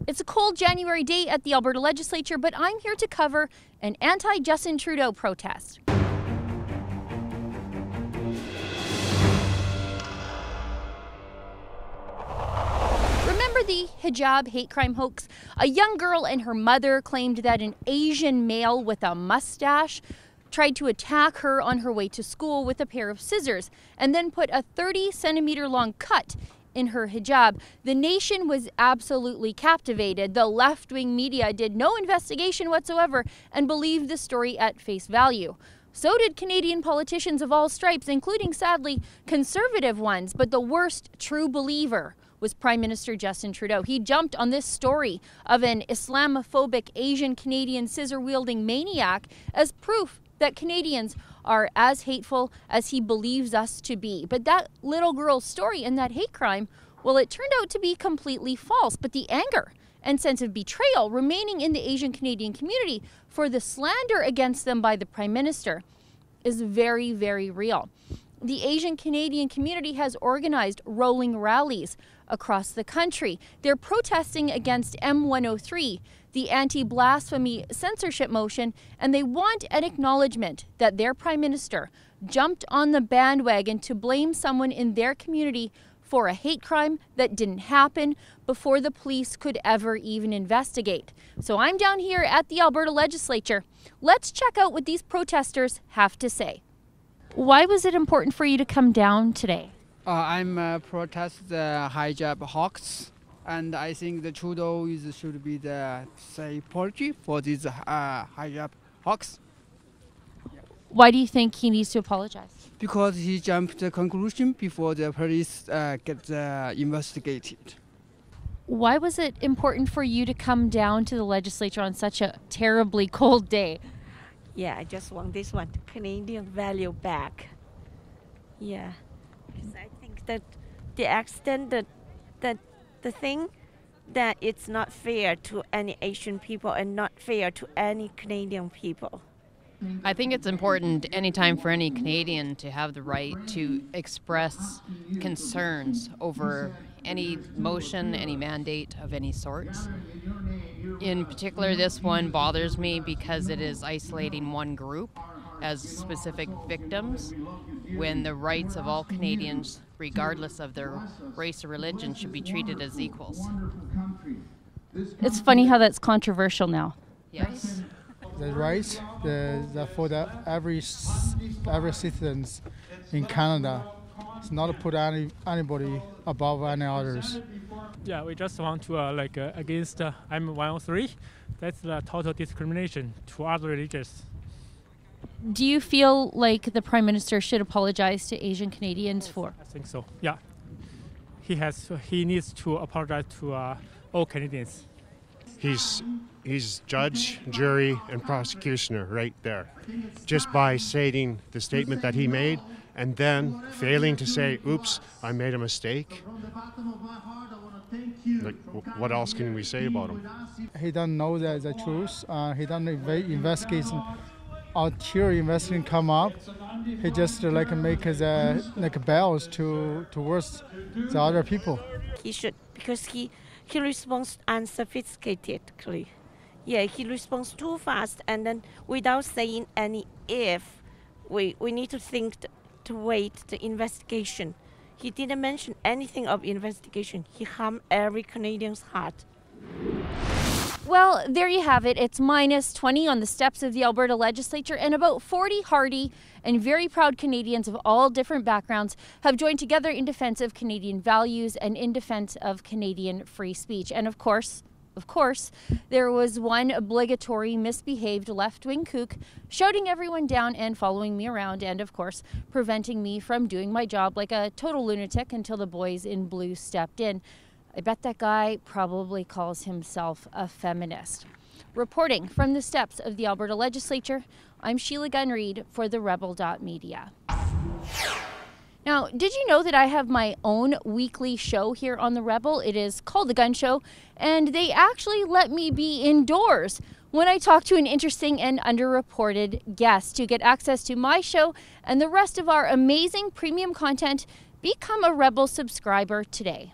It's a cold January day at the Alberta legislature, but I'm here to cover an anti-Justin Trudeau protest. Remember the hijab hate crime hoax? A young girl and her mother claimed that an Asian male with a mustache tried to attack her on her way to school with a pair of scissors and then put a 30-centimeter long cut in her hijab. The nation was absolutely captivated. The left-wing media did no investigation whatsoever and believed the story at face value. So did Canadian politicians of all stripes, including, sadly, conservative ones. But the worst true believer was Prime Minister Justin Trudeau. He jumped on this story of an Islamophobic Asian Canadian scissor-wielding maniac as proof that Canadians are as hateful as he believes us to be. But that little girl's story and that hate crime, well, it turned out to be completely false. But the anger and sense of betrayal remaining in the Asian Canadian community for the slander against them by the Prime Minister is very, very real. The Asian Canadian community has organized rolling rallies across the country. They're protesting against M103, the anti-blasphemy censorship motion, and they want an acknowledgement that their Prime Minister jumped on the bandwagon to blame someone in their community for a hate crime that didn't happen before the police could ever even investigate. So I'm down here at the Alberta legislature. Let's check out what these protesters have to say. Why was it important for you to come down today? I'm protest the Hijab Hoax, and I think the Trudeau should be the apology for this Hijab Hoax. Why do you think he needs to apologize? Because he jumped the conclusion before the police get investigated. Why was it important for you to come down to the legislature on such a terribly cold day? Yeah, I just want this one, Canadian value back. Yeah, because I think that the extent that the thing that it's not fair to any Asian people and not fair to any Canadian people. I think it's important anytime for any Canadian to have the right to express concerns over any motion, any mandate of any sorts. In particular, this one bothers me because it is isolating one group as specific victims when the rights of all Canadians, regardless of their race or religion, should be treated as equals. It's funny how that's controversial now. Yes. The rights for every citizens in Canada is not to put anybody above any others. Yeah, we just want to against M103. That's the total discrimination to other religions. Do you feel like the Prime Minister should apologize to Asian Canadians for? I think so. Yeah, he needs to apologize to all Canadians. He's judge, jury, and prosecutioner right there. Just by stating the statement that he made and then failing to say, oops, I made a mistake. Like, what else can we say about him? He doesn't know the truth. He doesn't investigate until investigation come up. He just make bells towards the other people. He should, because he responds unsophisticatedly. Yeah, he responds too fast, and then without saying any if, we need to think to wait the investigation. He didn't mention anything of investigation. He harmed every Canadian's heart. Well, there you have it. It's -20 on the steps of the Alberta legislature, and about 40 hardy and very proud Canadians of all different backgrounds have joined together in defense of Canadian values and in defense of Canadian free speech. And of course, there was one obligatory misbehaved left-wing kook shouting everyone down and following me around and, of course, preventing me from doing my job like a total lunatic until the boys in blue stepped in. I bet that guy probably calls himself a feminist. Reporting from the steps of the Alberta legislature, I'm Sheila Gunn Reid for the Rebel.media. Now, did you know that I have my own weekly show here on The Rebel? It is called The Gun Show, and they actually let me be indoors when I talk to an interesting and underreported guest. To get access to my show and the rest of our amazing premium content, become a Rebel subscriber today.